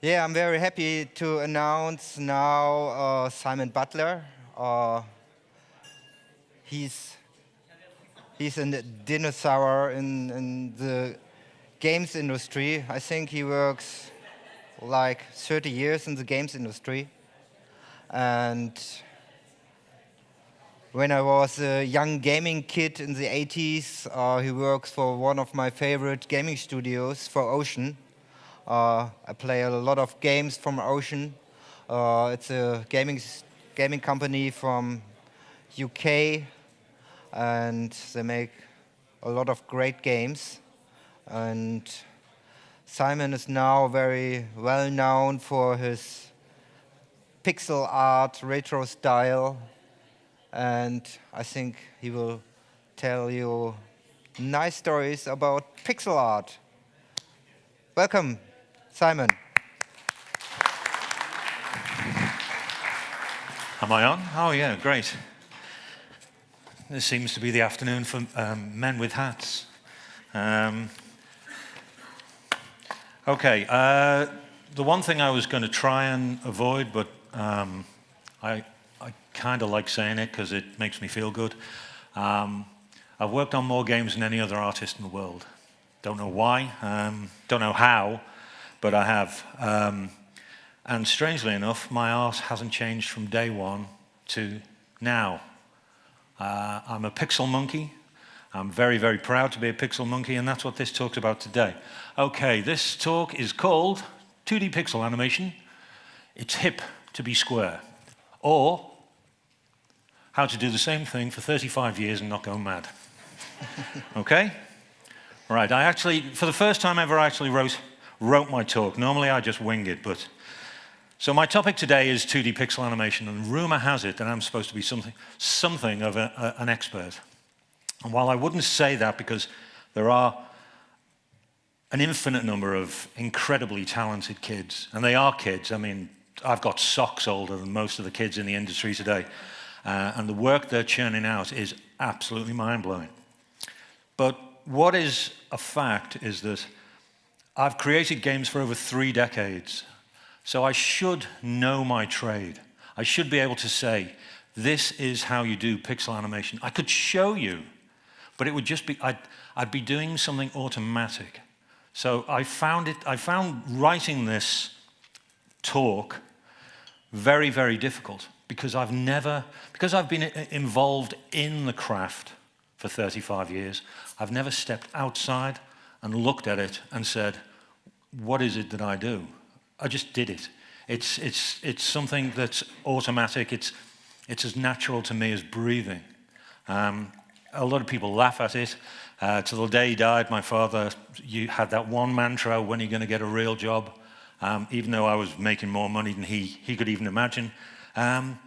Yeah, I'm very happy to announce now Simon Butler. Uh, he's he's a dinosaur in the games industry. I think he works like 30 years in the games industry. And when I was a young gaming kid in the 80s, he works for one of my favorite gaming studios for Ocean. I play a lot of games from Ocean. It's a gaming company from UK, and they make a lot of great games. And Simon is now very well known for his pixel art, retro style, and I think he will tell you nice stories about pixel art. Welcome, Simon. Am I on? Oh, yeah, great. This seems to be the afternoon for men with hats. Okay, the one thing I was going to try and avoid, but I kind of like saying it because it makes me feel good. I've worked on more games than any other artist in the world. Don't know why, don't know how, but I have. And strangely enough, my art hasn't changed from day one to now. I'm a pixel monkey. I'm very, very proud to be a pixel monkey, and that's what this talk's about today. Okay, this talk is called 2D Pixel Animation. It's hip to be square. Or how to do the same thing for 35 years and not go mad. Okay? Right, I actually, for the first time ever, I actually wrote my talk. Normally I just wing it, but... So my topic today is 2D pixel animation, and rumor has it that I'm supposed to be something of an expert. And while I wouldn't say that because there are an infinite number of incredibly talented kids, and they are kids. I mean, I've got socks older than most of the kids in the industry today, and the work they're churning out is absolutely mind-blowing. But what is a fact is that I've created games for over 3 decades, so I should know my trade. I should be able to say, this is how you do pixel animation. I could show you, but it would just be, I'd be doing something automatic. So I found writing this talk very, very difficult because I've been involved in the craft for 35 years, I've never stepped outside and looked at it and said, what is it that I do? I just did it. It's something that's automatic. It's as natural to me as breathing. A lot of people laugh at it. Till the day he died, my father had that one mantra, when are you going to get a real job? Even though I was making more money than he could even imagine. Yeah,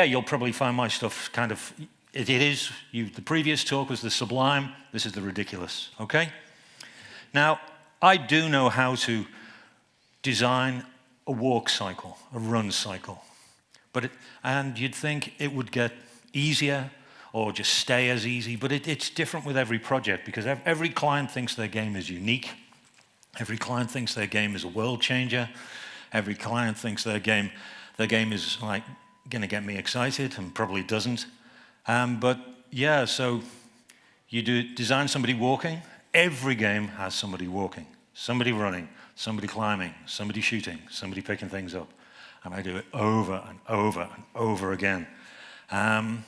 you'll probably find my stuff kind of, it is, the previous talk was the sublime, this is the ridiculous, okay? Now, I do know how to design a walk cycle, a run cycle. And you'd think it would get easier or just stay as easy, but it's different with every project because every client thinks their game is unique. Every client thinks their game is a world changer. Every client thinks their game is like going to get me excited and probably doesn't. But yeah, so you design somebody walking. Every game has somebody walking, somebody running, somebody climbing, somebody shooting, somebody picking things up. And I do it over and over and over again. And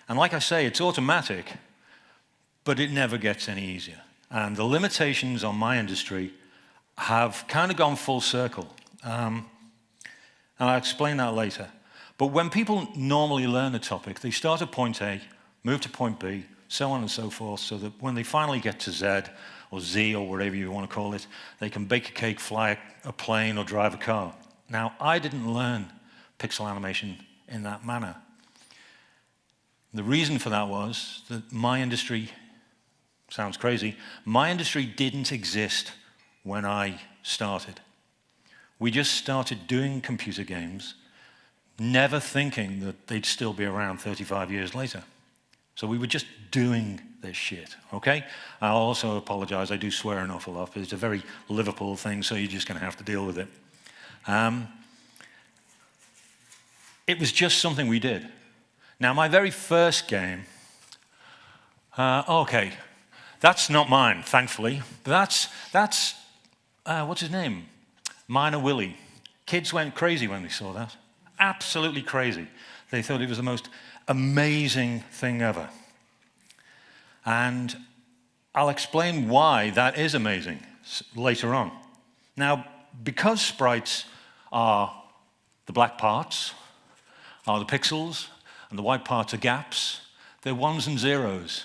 like I say, it's automatic, but it never gets any easier. And the limitations on my industry have kind of gone full circle. And I'll explain that later. But when people normally learn a topic, they start at point A, move to point B, so on and so forth, so that when they finally get to Z, or Z, or whatever you want to call it, they can bake a cake, fly a plane, or drive a car. Now, I didn't learn pixel animation in that manner. The reason for that was that my industry, sounds crazy, my industry didn't exist when I started. We just started doing computer games, never thinking that they'd still be around 35 years later. So we were just doing they're shit, okay? I'll also apologize, I do swear an awful lot, but it's a very Liverpool thing, so you're just going to have to deal with it. It was just something we did. Now, my very first game, okay, that's not mine, thankfully. That's what's his name? Minor Willie. Kids went crazy when they saw that. Absolutely crazy. They thought it was the most amazing thing ever. And I'll explain why that is amazing later on. Now, because sprites are the black parts, are the pixels, and the white parts are gaps, they're ones and zeros.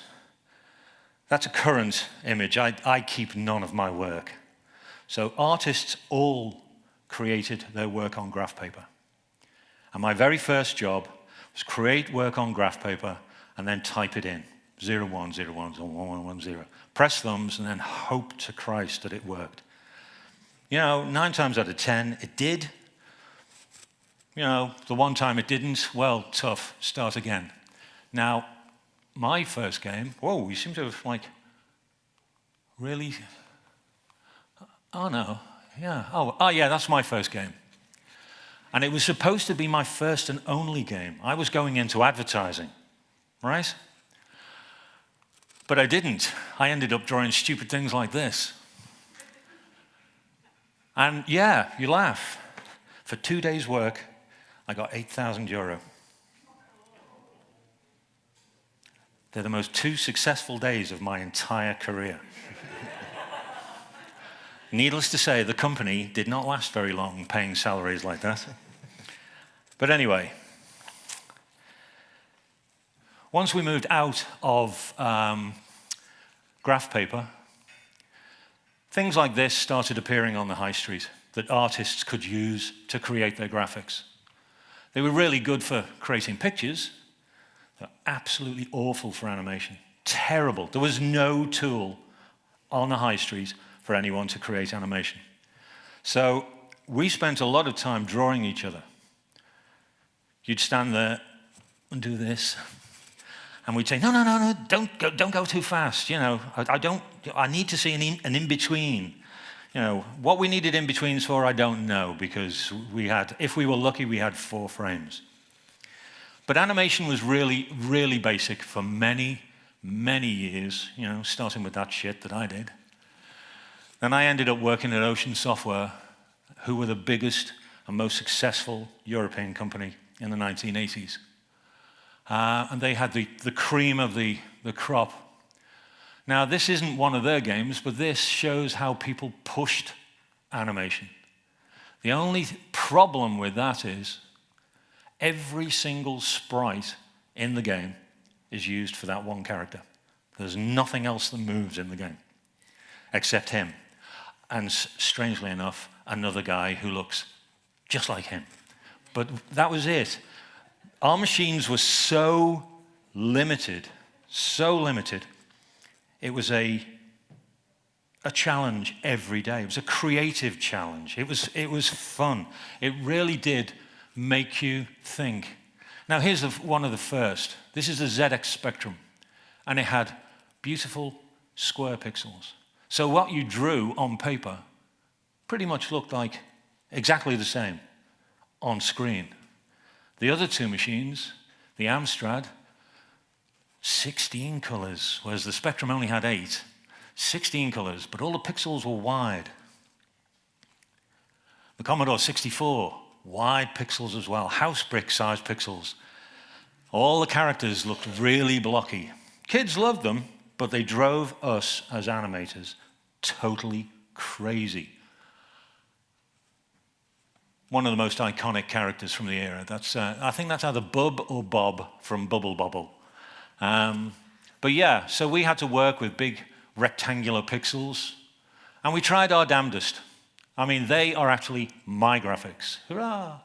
That's a current image. I keep none of my work. So artists all created their work on graph paper. And my very first job was create work on graph paper and then type it in. 0, 1, 0, 1, 1, 1, 1, 0. Press thumbs and then hope to Christ that it worked. You know, 9 times out of 10, it did. You know, the one time it didn't, well, tough, start again. Now, my first game, whoa, we seem to have, like, really, oh no, yeah, oh yeah, that's my first game. And it was supposed to be my first and only game. I was going into advertising, right? But I didn't. I ended up drawing stupid things like this. And yeah, you laugh. For 2 days' work, I got €8,000. They're the most 2 successful days of my entire career. Needless to say, the company did not last very long paying salaries like that. But anyway, once we moved out of graph paper, things like this started appearing on the high street that artists could use to create their graphics. They were really good for creating pictures. They're absolutely awful for animation. Terrible. There was no tool on the high street for anyone to create animation. So we spent a lot of time drawing each other. You'd stand there and do this, and we'd say, no, no, no, no, don't go too fast. You know, I need to see an in-between. You know, what we needed in-betweens for, I don't know, because we had, if we were lucky, we had 4 frames. But animation was really, really basic for many, many years, you know, starting with that shit that I did. Then I ended up working at Ocean Software, who were the biggest and most successful European company in the 1980s. And they had the cream of the crop. Now, this isn't one of their games, but this shows how people pushed animation. The only problem with that is every single sprite in the game is used for that one character. There's nothing else that moves in the game, except him. And strangely enough, another guy who looks just like him. But that was it. Our machines were so limited, it was a challenge every day. It was a creative challenge. It was fun. It really did make you think. Now here's one of the first. This is the ZX Spectrum, and it had beautiful square pixels. So what you drew on paper pretty much looked like exactly the same on screen. The other 2 machines, the Amstrad, 16 colors, whereas the Spectrum only had 8. 16 colors, but all the pixels were wide. The Commodore 64, wide pixels as well, house brick sized pixels. All the characters looked really blocky. Kids loved them, but they drove us as animators totally crazy. One of the most iconic characters from the era. I think that's either Bub or Bob from Bubble Bobble. But yeah, so we had to work with big rectangular pixels, and we tried our damnedest. I mean, they are actually my graphics. Hurrah!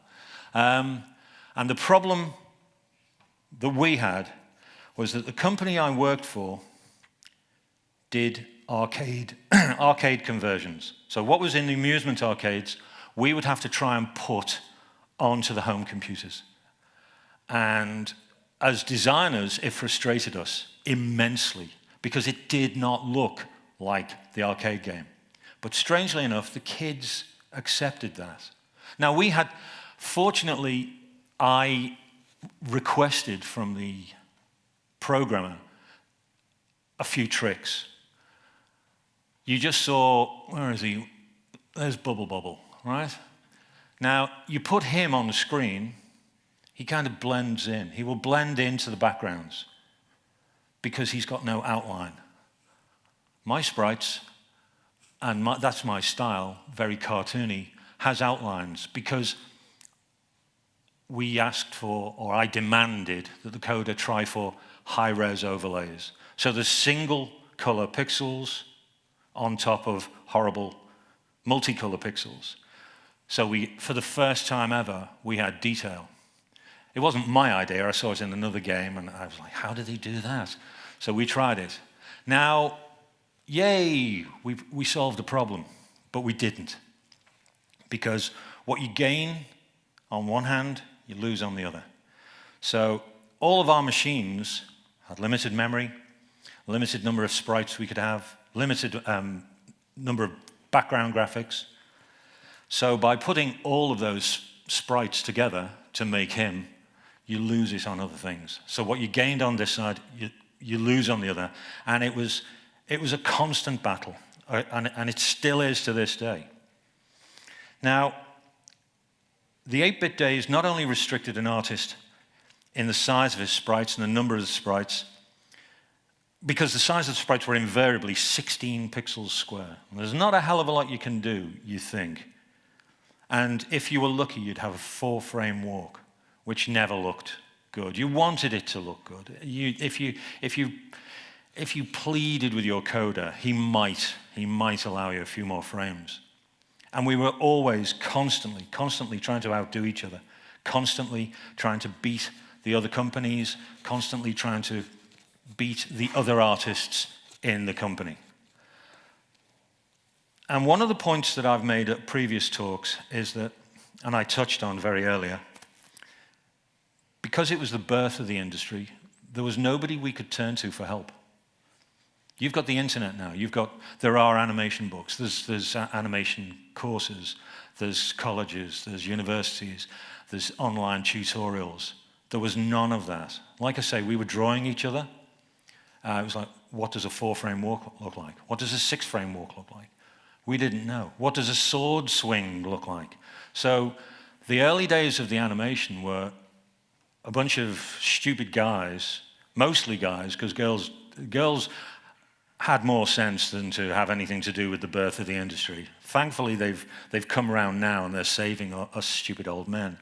And the problem that we had was that the company I worked for did arcade conversions. So what was in the amusement arcades, we would have to try and put onto the home computers. And as designers, it frustrated us immensely because it did not look like the arcade game. But strangely enough, the kids accepted that. Now fortunately, I requested from the programmer a few tricks. You just saw, where is he? There's Bubble, right? Now, you put him on the screen, he kind of blends in. He will blend into the backgrounds because he's got no outline. My sprites, and that's my style, very cartoony, has outlines because we asked for, or I demanded, that the coder try for high-res overlays. So there's single color pixels on top of horrible multicolor pixels. So for the first time ever, we had detail. It wasn't my idea. I saw it in another game, and I was like, how did they do that? So we tried it. Now, yay, we solved the problem, but we didn't. Because what you gain on one hand, you lose on the other. So all of our machines had limited memory, limited number of sprites we could have, limited number of background graphics. So by putting all of those sprites together to make him, you lose it on other things. So what you gained on this side, you lose on the other. And it was a constant battle, and it still is to this day. Now, the 8-bit days not only restricted an artist in the size of his sprites and the number of the sprites, because the size of the sprites were invariably 16 pixels square. There's not a hell of a lot you can do, you think. And if you were lucky, you'd have a 4-frame walk, which never looked good. You wanted it to look good. If you pleaded with your coder, he might allow you a few more frames. And we were always constantly trying to outdo each other, constantly trying to beat the other companies, constantly trying to beat the other artists in the company. And one of the points that I've made at previous talks is that, and I touched on very earlier, because it was the birth of the industry, there was nobody we could turn to for help. You've got the internet now. There are animation books. There's animation courses. There's colleges. There's universities. There's online tutorials. There was none of that. Like I say, we were drawing each other. It was like, what does a 4-frame walk look like? What does a 6-frame walk look like? We didn't know. What does a sword swing look like? So the early days of the animation were a bunch of stupid guys, mostly guys, because girls had more sense than to have anything to do with the birth of the industry. Thankfully, they've come around now and they're saving us stupid old men.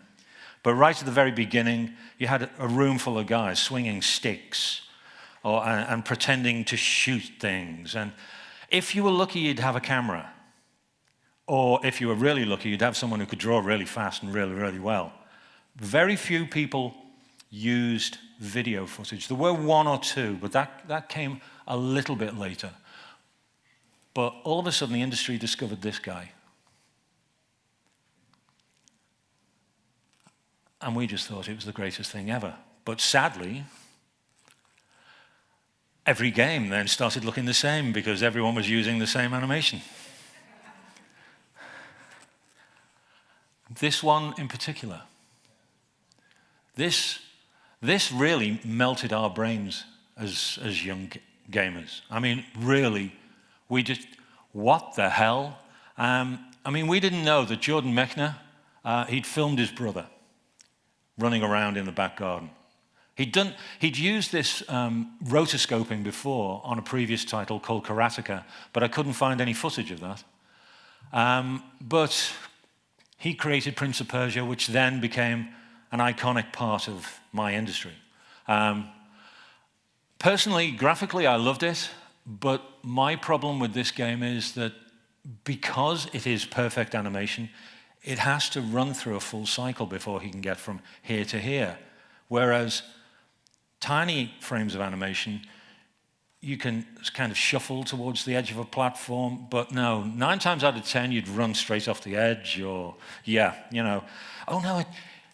But right at the very beginning, you had a room full of guys swinging sticks and pretending to shoot things. And if you were lucky, you'd have a camera. Or if you were really lucky, you'd have someone who could draw really fast and really, really well. Very few people used video footage. There were one or two, but that came a little bit later. But all of a sudden, the industry discovered this guy. And we just thought it was the greatest thing ever. But sadly, every game then started looking the same because everyone was using the same animation. This one in particular. This really melted our brains as young gamers. I mean, really, we just, what the hell? I mean, we didn't know that Jordan Mechner, he'd filmed his brother running around in the back garden. He'd used this rotoscoping before on a previous title called Karateka, but I couldn't find any footage of that. But he created Prince of Persia, which then became an iconic part of my industry. Personally, graphically, I loved it, but my problem with this game is that because it is perfect animation, it has to run through a full cycle before he can get from here to here. Whereas tiny frames of animation, you can kind of shuffle towards the edge of a platform, but no, 9 times out of 10, you'd run straight off the edge, or, yeah, you know. Oh no,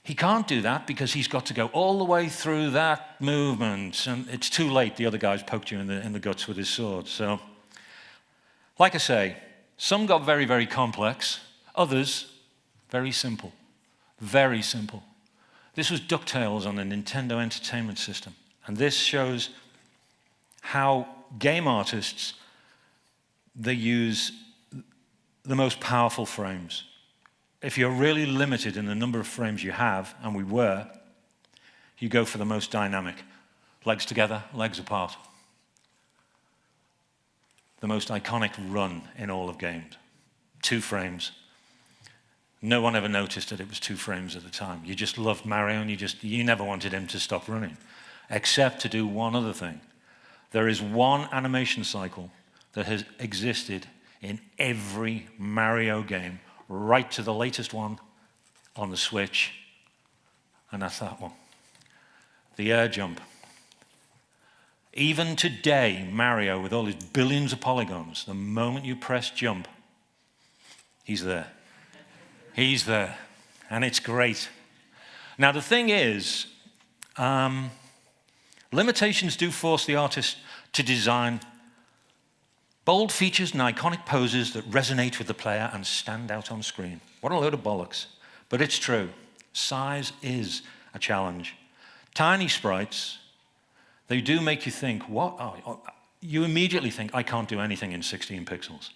He can't do that because he's got to go all the way through that movement, and it's too late. The other guy's poked you in the guts with his sword. So, like I say, some got very, very complex. Others, very simple. Very simple. This was DuckTales on the Nintendo Entertainment System. And this shows how game artists, they use the most powerful frames. If you're really limited in the number of frames you have, and we were, you go for the most dynamic. Legs together, legs apart. The most iconic run in all of games. 2 frames. No one ever noticed that it was 2 frames at a time. You just loved Mario, and you never wanted him to stop running. Except to do one other thing. There is one animation cycle that has existed in every Mario game, right to the latest one on the Switch, and that's that one. The air jump. Even today, Mario, with all his billions of polygons, the moment you press jump, he's there. He's there, and it's great. Now, the thing is, limitations do force the artist to design bold features and iconic poses that resonate with the player and stand out on screen. What a load of bollocks. But it's true. Size is a challenge. Tiny sprites, they do make you think, what? You immediately think, I can't do anything in 16 pixels.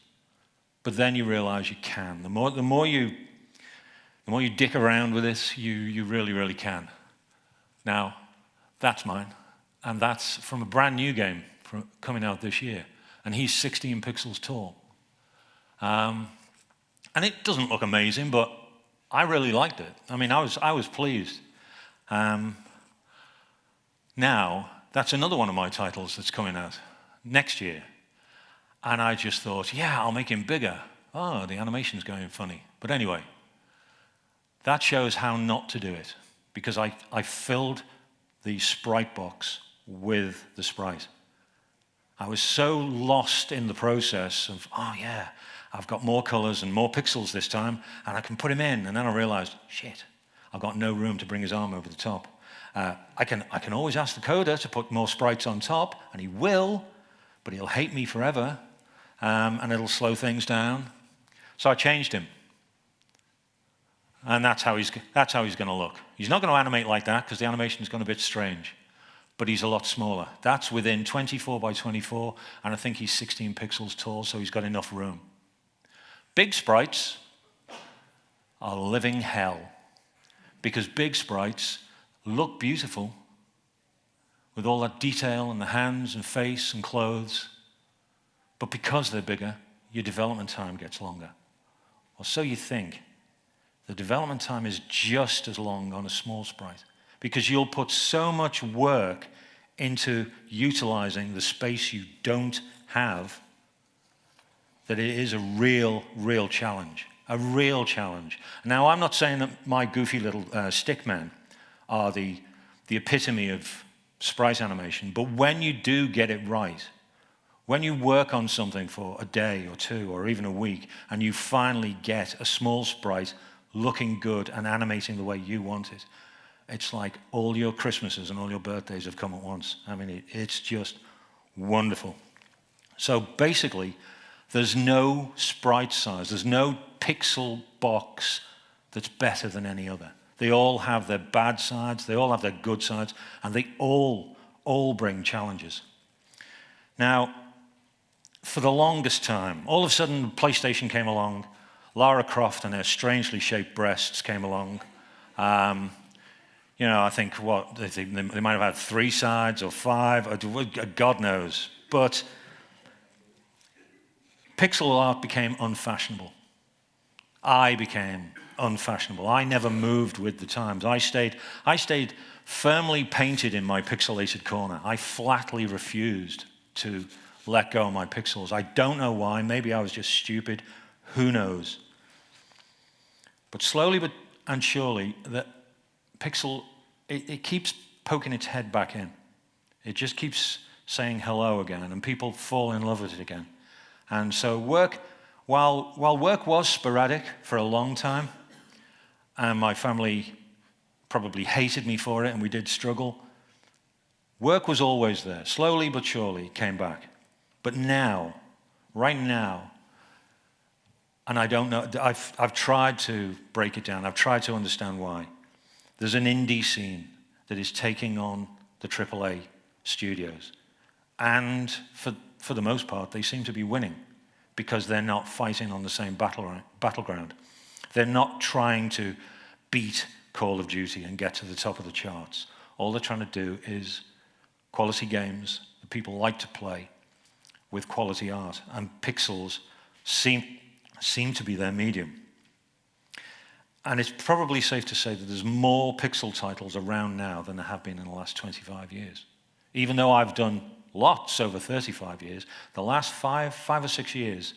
But then you realize you can. The more you dick around with this, you really, really can. Now, that's mine. And that's from a brand new game coming out this year. And he's 16 pixels tall. And it doesn't look amazing, but I really liked it. I mean, I was pleased. Now, that's another one of my titles that's coming out next year. And I just thought, yeah, I'll make him bigger. Oh, the animation's going funny. But anyway, that shows how not to do it. Because I filled the sprite box with the sprite. I was so lost in the process of, oh yeah, I've got more colors and more pixels this time, and I can put him in. And then I realized, shit, I've got no room to bring his arm over the top. I can always ask the coder to put more sprites on top, and he will, but he'll hate me forever, and it'll slow things down. So I changed him. And that's how he's going to look. He's not going to animate like that, because the animation's gone a bit strange. But he's a lot smaller. That's within 24 by 24, and I think he's 16 pixels tall, so he's got enough room. Big sprites are living hell, because big sprites look beautiful with all that detail in the hands and face and clothes, but because they're bigger, your development time gets longer. Or so you think. The development time is just as long on a small sprite, because you'll put so much work into utilizing the space you don't have that it is a real, real challenge. A real challenge. Now, I'm not saying that my goofy little stick men are the epitome of sprite animation, but when you do get it right, when you work on something for a day or 2 or even a week, and you finally get a small sprite looking good and animating the way you want it, it's like all your Christmases and all your birthdays have come at once. I mean, it's just wonderful. So basically, there's no sprite size, there's no pixel box that's better than any other. They all have their bad sides, they all have their good sides, and they all bring challenges. Now, for the longest time, all of a sudden PlayStation came along, Lara Croft and her strangely shaped breasts came along. I think they might have had 3 sides or 5, or God knows. But pixel art became unfashionable. I became unfashionable. I never moved with the times. I stayed firmly painted in my pixelated corner. I flatly refused to let go of my pixels. I don't know why. Maybe I was just stupid. Who knows? But slowly and surely, the pixel, it keeps poking its head back in. It just keeps saying hello again, and people fall in love with it again. And so while work was sporadic for a long time, and my family probably hated me for it, and we did struggle. Work was always there. Slowly but surely it came back. But now, right now, and I don't know, I've tried to break it down. I've tried to understand why. There's an indie scene that is taking on the AAA studios. And for the most part, they seem to be winning because they're not fighting on the same battleground. They're not trying to beat Call of Duty and get to the top of the charts. All they're trying to do is quality games that people like to play with quality art, and pixels seem to be their medium. And it's probably safe to say that there's more pixel titles around now than there have been in the last 25 years. Even though I've done lots over 35 years, the last five or 6 years,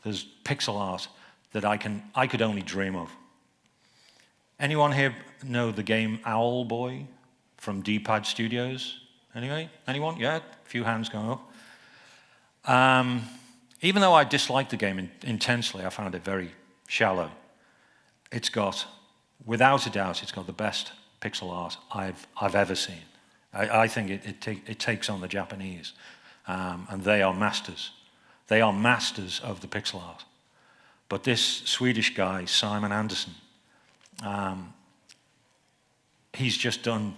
there's pixel art that I could only dream of. Anyone here know the game Owlboy from D-Pad Studios? Anyway? Anyone? Yeah? A few hands going up. Even though I disliked the game intensely, I found it very shallow. It's got, without a doubt, it's got the best pixel art I've ever seen. I think it takes on the Japanese, and they are masters. They are masters of the pixel art. But this Swedish guy, Simon Anderson, he's just done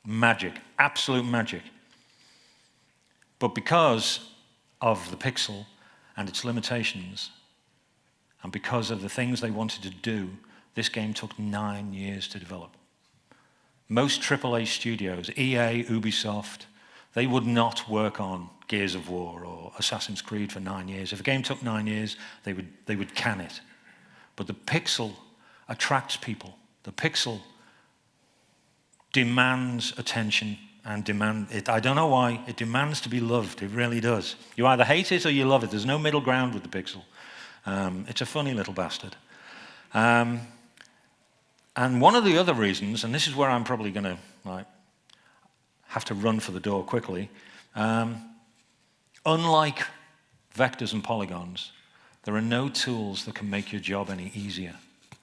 magic, absolute magic. But because of the pixel and its limitations, and because of the things they wanted to do, this game took 9 years to develop. Most AAA studios, EA, Ubisoft, they would not work on Gears of War or Assassin's Creed for 9 years. If a game took 9 years, they would can it. But the pixel attracts people. The pixel demands attention and I don't know why, it demands to be loved. It really does. You either hate it or you love it. There's no middle ground with the pixel. It's a funny little bastard. And one of the other reasons, and this is where I'm probably going to have to run for the door quickly, unlike vectors and polygons, there are no tools that can make your job any easier.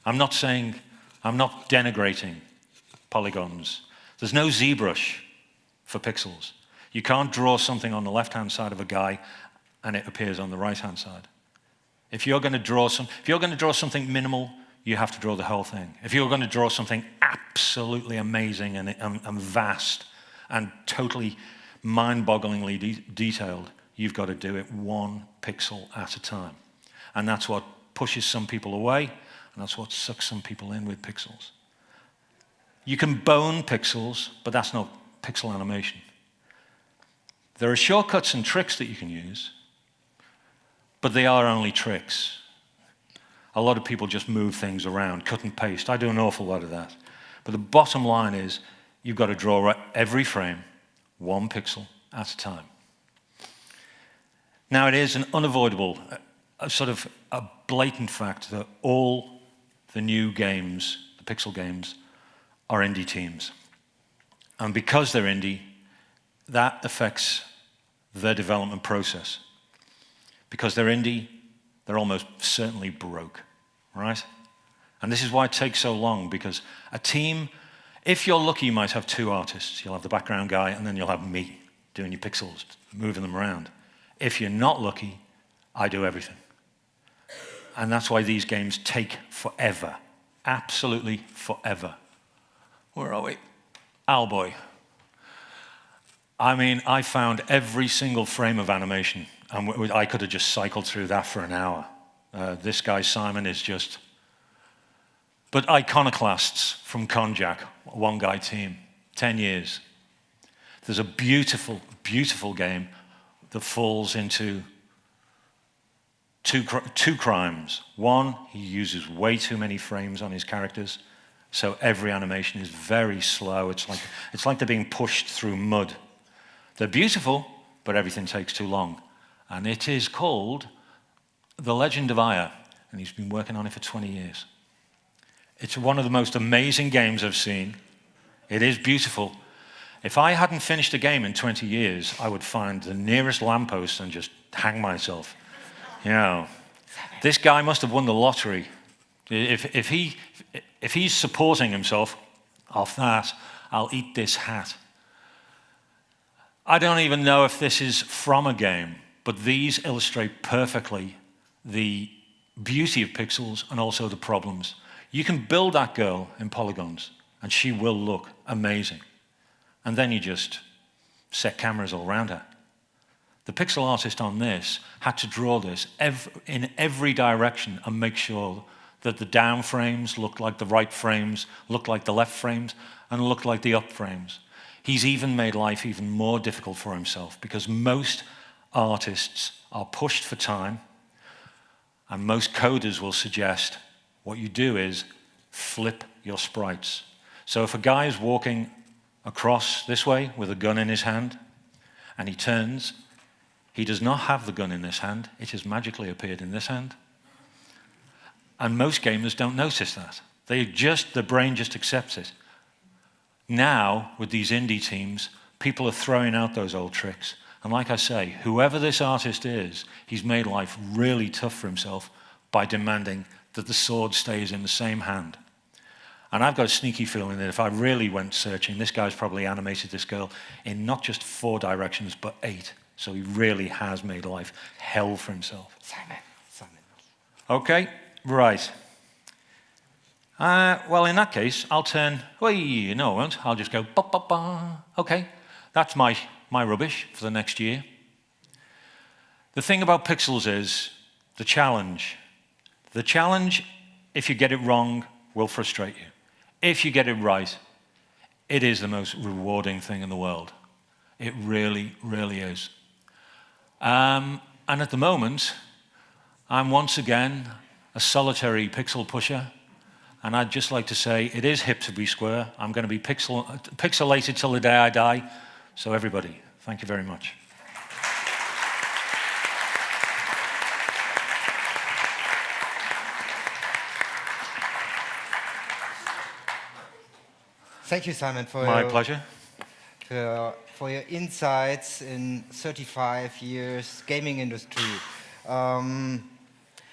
I'm not denigrating polygons. There's no ZBrush for pixels. You can't draw something on the left-hand side of a guy and it appears on the right-hand side. If you're going to draw something minimal, you have to draw the whole thing. If you're going to draw something absolutely amazing and vast and totally mind-bogglingly detailed, you've got to do it 1 pixel at a time. And that's what pushes some people away, and that's what sucks some people in with pixels. You can bone pixels, but that's not pixel animation. There are shortcuts and tricks that you can use, but they are only tricks. A lot of people just move things around, cut and paste. I do an awful lot of that. But the bottom line is, you've got to draw every frame 1 pixel at a time. Now, it is an unavoidable, a blatant fact that all the new games, the pixel games, are indie teams. And because they're indie, that affects their development process. Because they're indie, they're almost certainly broke, right? And this is why it takes so long, because a team, if you're lucky, you might have 2 artists. You'll have the background guy, and then you'll have me doing your pixels, moving them around. If you're not lucky, I do everything. And that's why these games take forever. Absolutely forever. Where are we? Owlboy. I mean, I found every single frame of animation, and I could have just cycled through that for an hour. This guy, Simon, is just... But Iconoclasts from Konjac, a one-guy team, 10 years. There's a beautiful, beautiful game that falls into two crimes. One, he uses way too many frames on his characters, so every animation is very slow. It's like they're being pushed through mud. They're beautiful, but everything takes too long. And it is called The Legend of Aya, and he's been working on it for 20 years. It's one of the most amazing games I've seen. It is beautiful. If I hadn't finished a game in 20 years, I would find the nearest lamppost and just hang myself. You know, this guy must have won the lottery. If he's supporting himself Off that, I'll eat this hat. I don't even know if this is from a game, but these illustrate perfectly the beauty of pixels and also the problems. You can build that girl in polygons, and she will look amazing. And then you just set cameras all around her. The pixel artist on this had to draw this in every direction and make sure that the down frames looked like the right frames, looked like the left frames, and looked like the up frames. He's even made life even more difficult for himself because most artists are pushed for time, and most coders will suggest what you do is flip your sprites. So if a guy is walking across this way with a gun in his hand, and he turns, he does not have the gun in this hand, it has magically appeared in this hand. And most gamers don't notice that. The brain just accepts it. Now, with these indie teams, people are throwing out those old tricks. And like I say, whoever this artist is, he's made life really tough for himself by demanding that the sword stays in the same hand. And I've got a sneaky feeling that if I really went searching, this guy's probably animated this girl in not just 4 directions, but 8. So he really has made life hell for himself. Simon. Okay, right. Well, in that case, I'll turn, no, I won't. I'll just go, ba, ba, ba. Okay, that's my rubbish for the next year. The thing about pixels is the challenge. The challenge, if you get it wrong, will frustrate you. If you get it right, it is the most rewarding thing in the world. It really, really is. And at the moment, I'm once again a solitary pixel pusher. And I'd just like to say, it is hip to be square. I'm going to be pixelated till the day I die. So everybody, thank you very much. Thank you, Simon, for My pleasure. For your insights in 35 years gaming industry.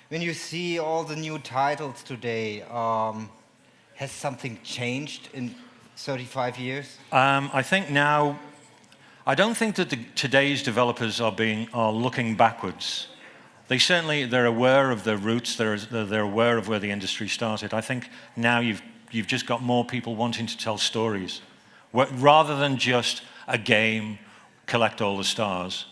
When you see all the new titles today, has something changed in 35 years? I think now, I don't think that today's developers are looking backwards. They're aware of their roots. They're aware of where the industry started. I think now you've just got more people wanting to tell stories, rather than just a game, collect all the stars,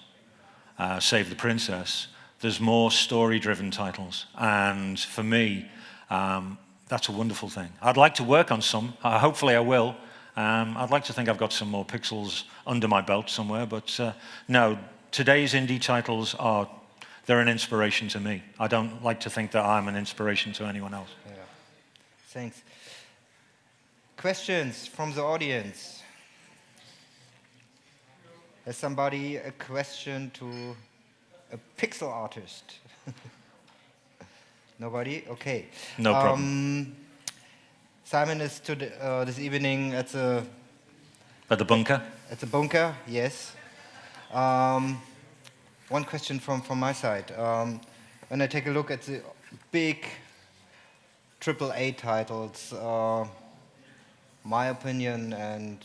save the princess. There's more story-driven titles, and for me, that's a wonderful thing. I'd like to work on some. Hopefully I will. I'd like to think I've got some more pixels under my belt somewhere, but no, today's indie titles they're an inspiration to me. I don't like to think that I'm an inspiration to anyone else. Yeah. Thanks. Questions from the audience? Has somebody a question to a pixel artist? Nobody? Okay. No problem. Simon is this evening at the bunker? At the bunker, yes. One question from my side. When I take a look at the big AAA titles, my opinion and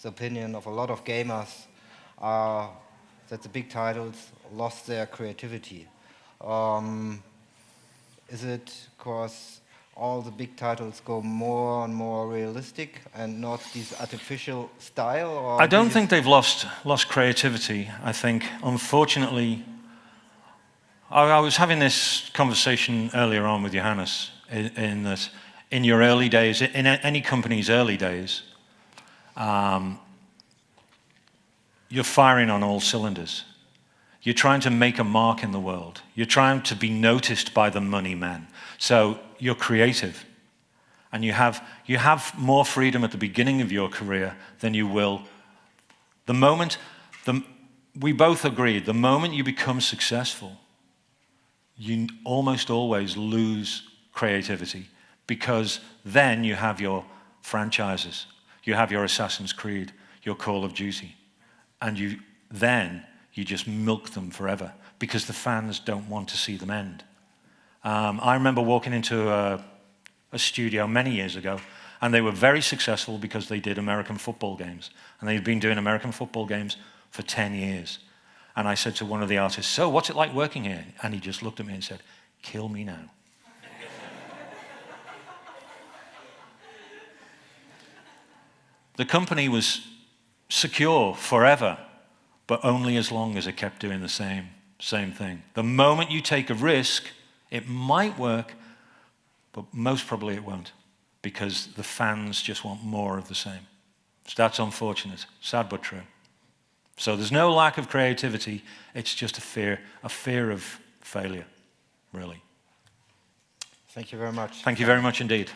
the opinion of a lot of gamers are that the big titles lost their creativity. Is it because all the big titles go more and more realistic and not this artificial style? Or I don't think they've lost creativity. I think, unfortunately, I was having this conversation earlier on with Johannes in that in your early days, in any company's early days, you're firing on all cylinders. You're trying to make a mark in the world. You're trying to be noticed by the money men. So you're creative. And you have more freedom at the beginning of your career than you will. We both agree, the moment you become successful, you almost always lose creativity, because then you have your franchises, you have your Assassin's Creed, your Call of Duty, and you just milk them forever because the fans don't want to see them end. I remember walking into a studio many years ago, And they were very successful because they did American football games. And they'd been doing American football games for 10 years. And I said to one of the artists, so what's it like working here? And he just looked at me and said, kill me now. The company was secure forever, but only as long as it kept doing the same thing. The moment you take a risk, it might work, but most probably it won't, because the fans just want more of the same. So that's unfortunate, sad but true. So there's no lack of creativity, it's just a fear of failure, really. Thank you very much. Thank you very much indeed.